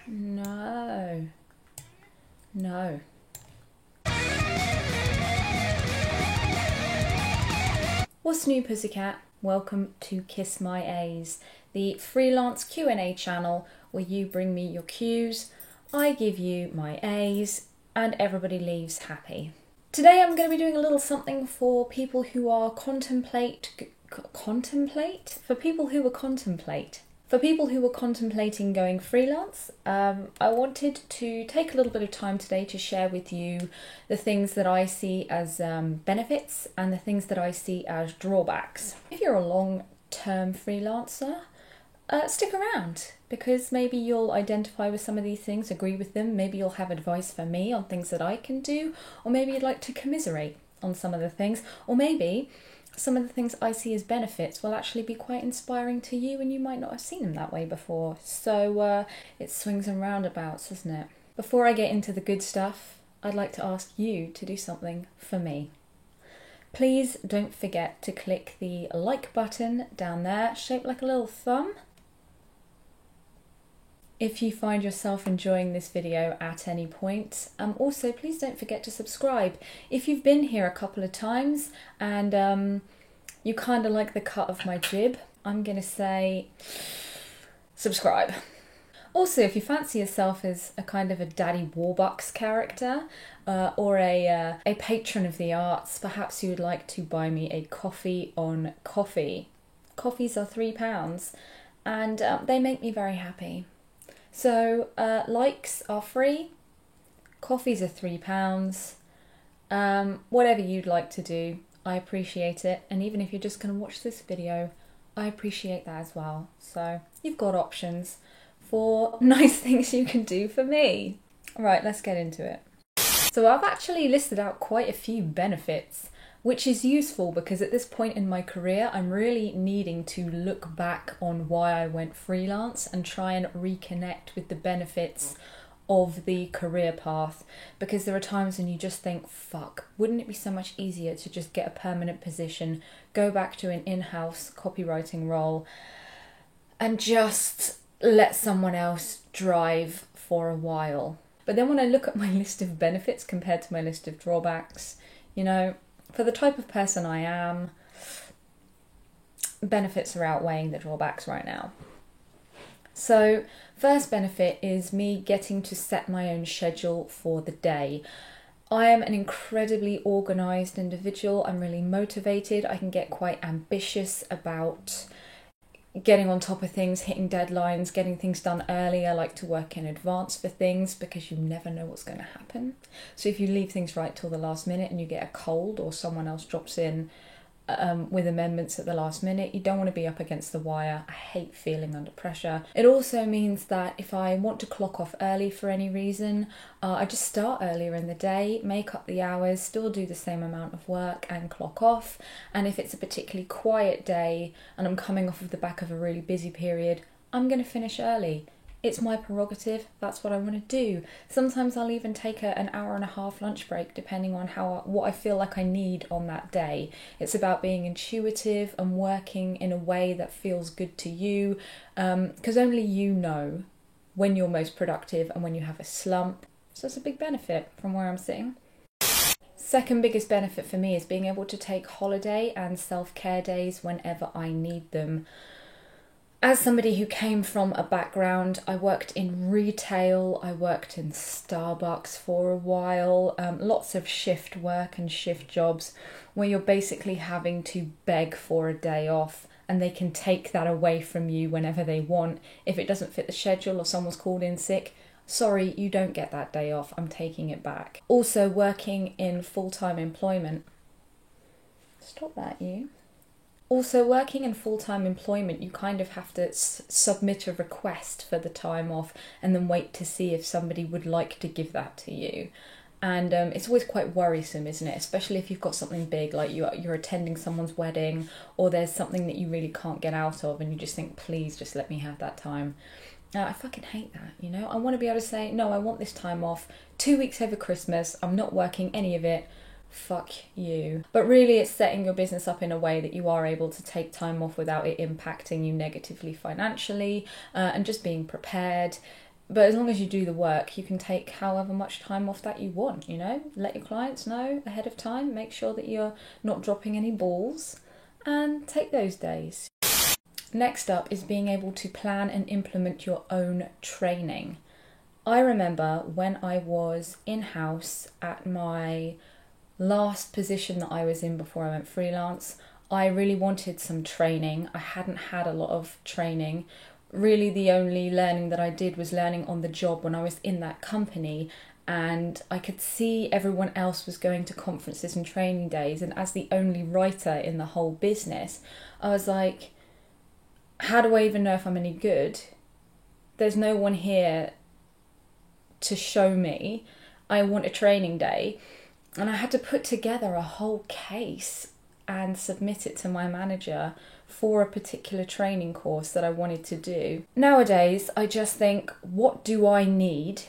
No. No. What's new, Pussycat? Welcome to Kiss My A's, the freelance Q&A channel where you bring me your Q's, I give you my A's, and everybody leaves happy. Today I'm going to be doing a little something for people who are contemplating going freelance. I wanted to take a little bit of time today to share with you the things that I see as benefits and the things that I see as drawbacks. If you're a long-term freelancer, stick around because maybe you'll identify with some of these things, agree with them, maybe you'll have advice for me on things that I can do, or maybe you'd like to commiserate on some of the things, or maybe some of the things I see as benefits will actually be quite inspiring to you and you might not have seen them that way before. So it swings and roundabouts, doesn't it? Before I get into the good stuff, I'd like to ask you to do something for me. Please don't forget to click the like button down there, shaped like a little thumb. If you find yourself enjoying this video at any point, also please don't forget to subscribe. If you've been here a couple of times and you kind of like the cut of my jib, I'm going to say subscribe. Also, if you fancy yourself as a kind of a Daddy Warbucks character or a patron of the arts, perhaps you would like to buy me a coffee on Ko-fi. Coffees are £3 and they make me very happy. So likes are free, coffees are £3, whatever you'd like to do, I appreciate it. And even if you're just going to watch this video, I appreciate that as well. So you've got options for nice things you can do for me. All right, let's get into it. So I've actually listed out quite a few benefits, which is useful because at this point in my career, I'm really needing to look back on why I went freelance and try and reconnect with the benefits of the career path. Because there are times when you just think, fuck, wouldn't it be so much easier to just get a permanent position, go back to an in-house copywriting role and just let someone else drive for a while. But then when I look at my list of benefits compared to my list of drawbacks, you know, for the type of person I am, benefits are outweighing the drawbacks right now. So, first benefit is me getting to set my own schedule for the day. I am an incredibly organised individual. I'm really motivated. I can get quite ambitious about getting on top of things, hitting deadlines, getting things done early. I like to work in advance for things because you never know what's going to happen. So if you leave things right till the last minute and you get a cold or someone else drops in with amendments at the last minute, you don't want to be up against the wire. I hate feeling under pressure. It also means that if I want to clock off early for any reason, I just start earlier in the day, make up the hours, still do the same amount of work and clock off. And if it's a particularly quiet day and I'm coming off of the back of a really busy period, I'm going to finish early. It's my prerogative, that's what I want to do. Sometimes I'll even take an hour and a half lunch break depending on what I feel like I need on that day. It's about being intuitive and working in a way that feels good to you, because only you know when you're most productive and when you have a slump. So it's a big benefit from where I'm sitting. Second biggest benefit for me is being able to take holiday and self-care days whenever I need them. As somebody who came from a background, I worked in retail, I worked in Starbucks for a while, lots of shift work and shift jobs where you're basically having to beg for a day off and they can take that away from you whenever they want. If it doesn't fit the schedule or someone's called in sick, sorry, you don't get that day off, I'm taking it back. Also working in full-time employment. Stop that, you. Also, working in full-time employment, you kind of have to submit a request for the time off and then wait to see if somebody would like to give that to you. And it's always quite worrisome, isn't it? Especially if you've got something big, like you're attending someone's wedding or there's something that you really can't get out of and you just think, please just let me have that time. I fucking hate that, you know? I want to be able to say, no, I want this time off. 2 weeks over Christmas, I'm not working any of it. Fuck you. But really it's setting your business up in a way that you are able to take time off without it impacting you negatively financially, and just being prepared, But as long as you do the work, you can take however much time off that you want, Let your clients know ahead of time, make sure that you're not dropping any balls, and take those days. Next up is being able to plan and implement your own training. I remember when I was in-house at my last position that I was in before I went freelance, I really wanted some training. I hadn't had a lot of training. Really, the only learning that I did was learning on the job when I was in that company, and I could see everyone else was going to conferences and training days, and as the only writer in the whole business, I was like, how do I even know if I'm any good? There's no one here to show me. I want a training day. And I had to put together a whole case and submit it to my manager for a particular training course that I wanted to do. Nowadays, I just think, what do I need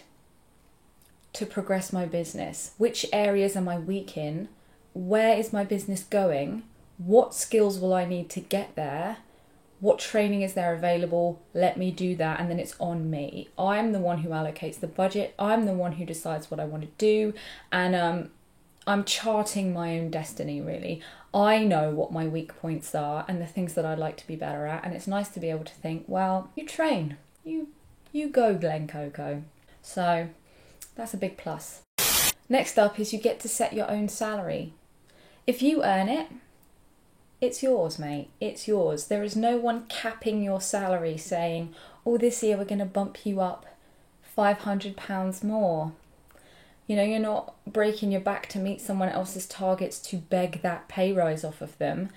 to progress my business? Which areas am I weak in? Where is my business going? What skills will I need to get there? What training is there available? Let me do that, and then it's on me. I'm the one who allocates the budget. I'm the one who decides what I want to do, and I'm charting my own destiny, really. I know what my weak points are and the things that I'd like to be better at, and it's nice to be able to think, well, you train. You go, Glen Coco. So that's a big plus. Next up is you get to set your own salary. If you earn it, it's yours, mate. It's yours. There is no one capping your salary saying, oh, this year we're going to bump you up £500 more. You're not breaking your back to meet someone else's targets to beg that pay rise off of them.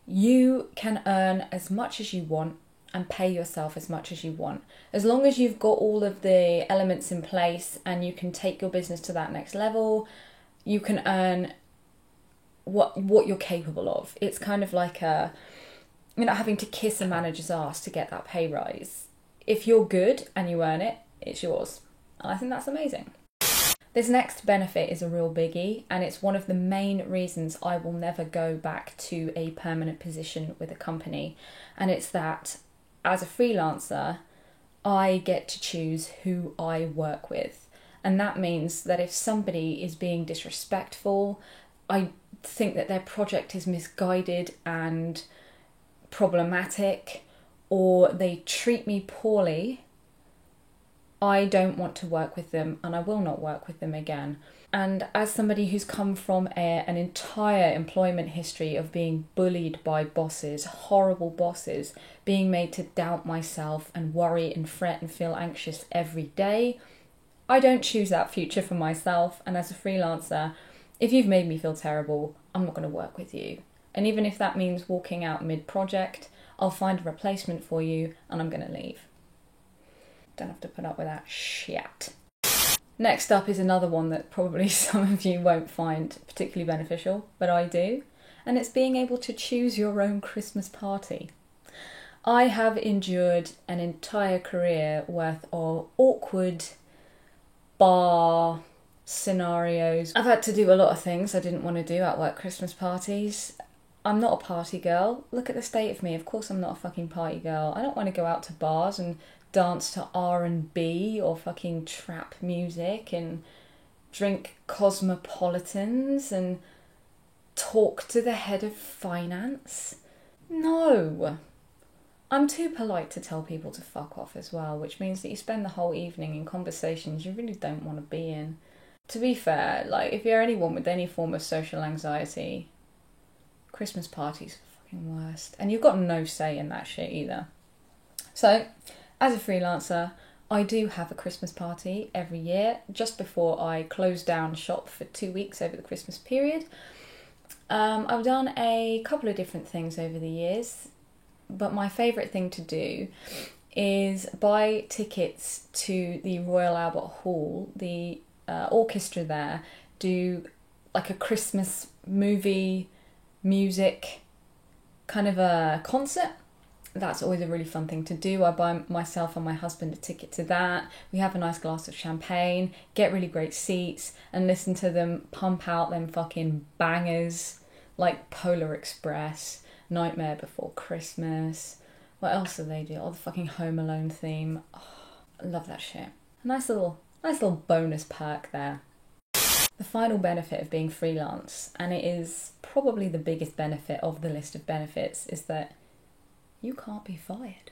You can earn as much as you want and pay yourself as much as you want. As long as you've got all of the elements in place and you can take your business to that next level, you can earn what you're capable of. It's kind of like you're not having to kiss a manager's ass to get that pay rise. If you're good and you earn it, it's yours. And I think that's amazing. This next benefit is a real biggie, and it's one of the main reasons I will never go back to a permanent position with a company. And it's that as a freelancer, I get to choose who I work with. And that means that if somebody is being disrespectful, I think that their project is misguided and problematic, or they treat me poorly, I don't want to work with them, and I will not work with them again. And as somebody who's come from an entire employment history of being bullied by bosses, horrible bosses, being made to doubt myself and worry and fret and feel anxious every day, I don't choose that future for myself. And as a freelancer, if you've made me feel terrible, I'm not going to work with you. And even if that means walking out mid-project, I'll find a replacement for you and I'm going to leave. Don't have to put up with that shit. Next up is another one that probably some of you won't find particularly beneficial, but I do. And it's being able to choose your own Christmas party. I have endured an entire career worth of awkward bar scenarios. I've had to do a lot of things I didn't want to do at work Christmas parties. I'm not a party girl. Look at the state of me. Of course I'm not a fucking party girl. I don't want to go out to bars and dance to R&B or fucking trap music and drink cosmopolitans and talk to the head of finance. No. I'm too polite to tell people to fuck off as well, which means that you spend the whole evening in conversations you really don't want to be in. To be fair, if you're anyone with any form of social anxiety, Christmas parties are the fucking worst. And you've got no say in that shit either. So, as a freelancer, I do have a Christmas party every year, just before I close down shop for 2 weeks over the Christmas period. I've done a couple of different things over the years, but my favourite thing to do is buy tickets to the Royal Albert Hall. The orchestra there do like a Christmas movie music kind of a concert. That's always a really fun thing to do. I buy myself and my husband a ticket to that. We have a nice glass of champagne, get really great seats, and listen to them pump out them fucking bangers like Polar Express, Nightmare Before Christmas. What else do they do? Oh, the fucking Home Alone theme. Oh, I love that shit. A nice little bonus perk there. The final benefit of being freelance, and it is probably the biggest benefit of the list of benefits, is that you can't be fired.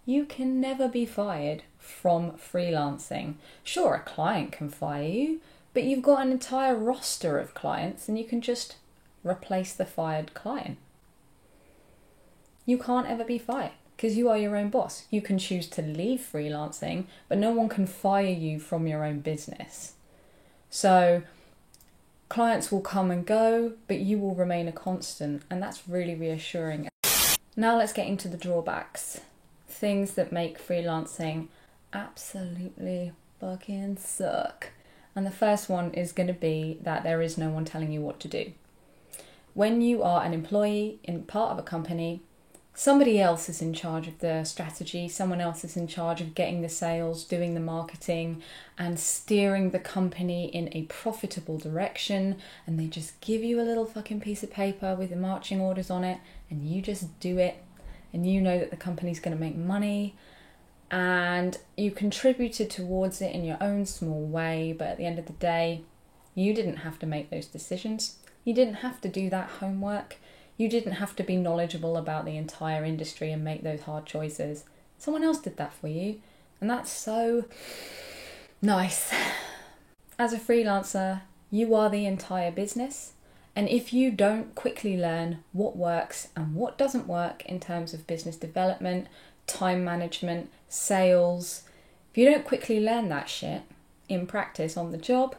You can never be fired from freelancing. Sure, a client can fire you, but you've got an entire roster of clients and you can just replace the fired client. You can't ever be fired because you are your own boss. You can choose to leave freelancing, but no one can fire you from your own business. So clients will come and go, but you will remain a constant, and that's really reassuring. Now let's get into the drawbacks. Things that make freelancing absolutely fucking suck. And the first one is going to be that there is no one telling you what to do. When you are an employee in part of a company, somebody else is in charge of the strategy, someone else is in charge of getting the sales, doing the marketing, and steering the company in a profitable direction, and they just give you a little fucking piece of paper with the marching orders on it, and you just do it, and you know that the company's going to make money, and you contributed towards it in your own small way, but at the end of the day, you didn't have to make those decisions. You didn't have to do that homework. You didn't have to be knowledgeable about the entire industry and make those hard choices. Someone else did that for you. And that's so nice. As a freelancer, you are the entire business. And if you don't quickly learn what works and what doesn't work in terms of business development, time management, sales, if you don't quickly learn that shit in practice on the job,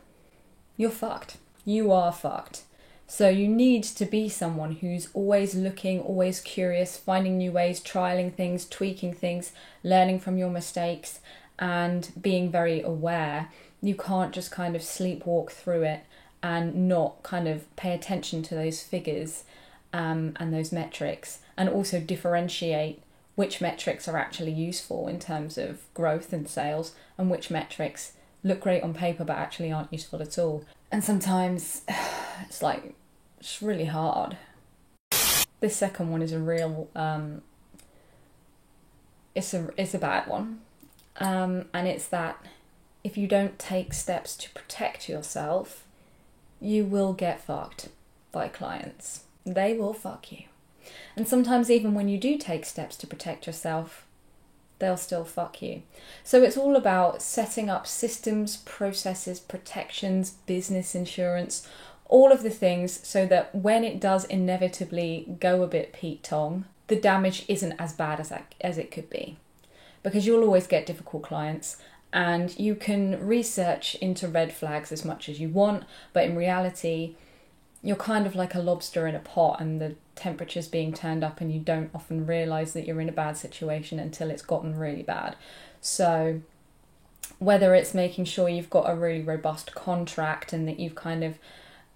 you're fucked. You are fucked. So you need to be someone who's always looking, always curious, finding new ways, trialing things, tweaking things, learning from your mistakes, and being very aware. You can't just kind of sleepwalk through it and not kind of pay attention to those figures and those metrics, and also differentiate which metrics are actually useful in terms of growth and sales and which metrics look great on paper but actually aren't useful at all. And sometimes it's really hard. This second one is a real, it's a bad one. And it's that if you don't take steps to protect yourself, you will get fucked by clients. They will fuck you. And sometimes even when you do take steps to protect yourself, they'll still fuck you. So it's all about setting up systems, processes, protections, business insurance, all of the things so that when it does inevitably go a bit Pete Tong, the damage isn't as bad as it could be. Because you'll always get difficult clients, and you can research into red flags as much as you want, but in reality, you're kind of like a lobster in a pot and the temperature's being turned up and you don't often realise that you're in a bad situation until it's gotten really bad. So whether it's making sure you've got a really robust contract and that you've kind of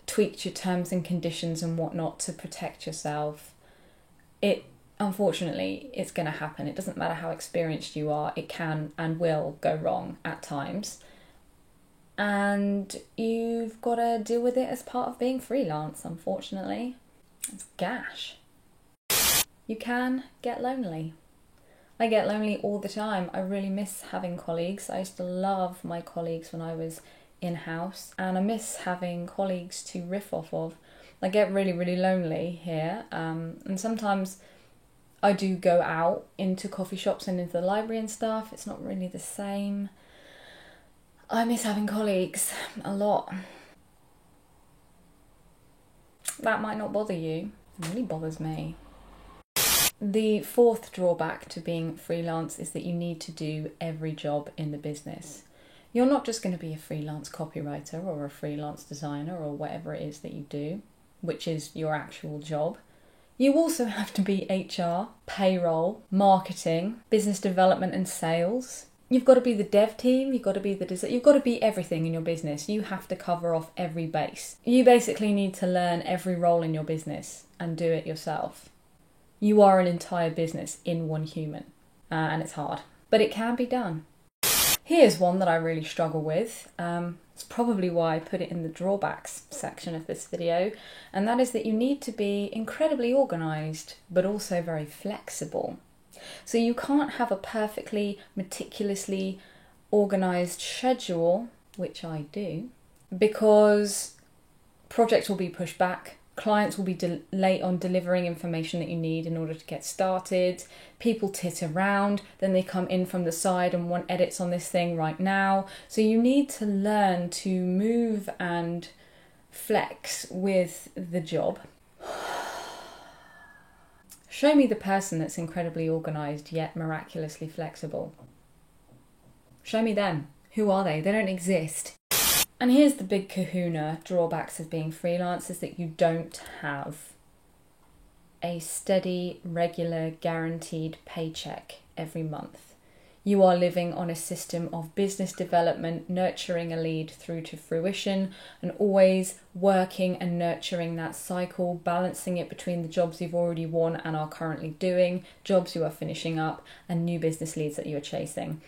tweaked your terms and conditions and whatnot to protect yourself, unfortunately it's going to happen. It doesn't matter how experienced you are, it can and will go wrong at times. And you've got to deal with it as part of being freelance, unfortunately. It's gash. You can get lonely. I get lonely all the time. I really miss having colleagues. I used to love my colleagues when I was in-house, and I miss having colleagues to riff off of. I get really, really lonely here, and sometimes I do go out into coffee shops and into the library and stuff. It's not really the same. I miss having colleagues a lot. That might not bother you. It really bothers me. The fourth drawback to being freelance is that you need to do every job in the business. You're not just going to be a freelance copywriter or a freelance designer or whatever it is that you do, which is your actual job. You also have to be HR, payroll, marketing, business development and sales. You've got to be the dev team, you've got to be the design, you've got to be everything in your business. You have to cover off every base. You basically need to learn every role in your business and do it yourself. You are an entire business in one human, and it's hard, but it can be done. Here's one that I really struggle with. It's probably why I put it in the drawbacks section of this video, and that is that you need to be incredibly organised, but also very flexible. So you can't have a perfectly, meticulously organised schedule, which I do, because projects will be pushed back, clients will be late on delivering information that you need in order to get started, people tit around, then they come in from the side and want edits on this thing right now. So you need to learn to move and flex with the job. Show me the person that's incredibly organised yet miraculously flexible. Show me them. Who are they? They don't exist. And here's the big kahuna drawbacks of being freelance is that you don't have a steady, regular, guaranteed paycheck every month. You are living on a system of business development, nurturing a lead through to fruition, and always working and nurturing that cycle, balancing it between the jobs you've already won and are currently doing, jobs you are finishing up, and new business leads that you are chasing.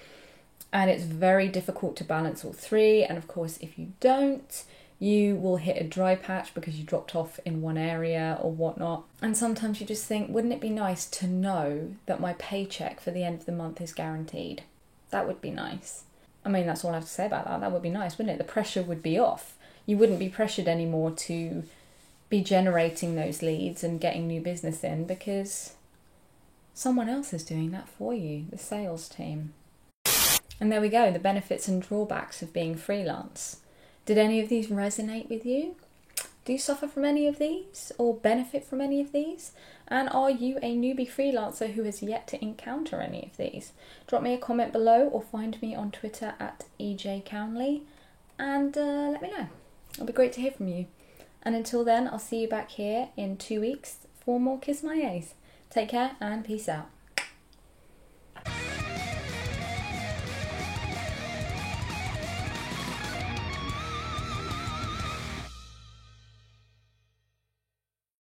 And it's very difficult to balance all three. And of course, if you don't, you will hit a dry patch because you dropped off in one area or whatnot. And sometimes you just think, wouldn't it be nice to know that my paycheck for the end of the month is guaranteed? That would be nice. I mean, that's all I have to say about that. That would be nice, wouldn't it? The pressure would be off. You wouldn't be pressured anymore to be generating those leads and getting new business in because someone else is doing that for you, the sales team. And there we go, the benefits and drawbacks of being freelance. Did any of these resonate with you? Do you suffer from any of these or benefit from any of these? And are you a newbie freelancer who has yet to encounter any of these? Drop me a comment below or find me on Twitter at EJ and let me know. It'll be great to hear from you. And until then, I'll see you back here in 2 weeks for more Kiss My A's. Take care and peace out.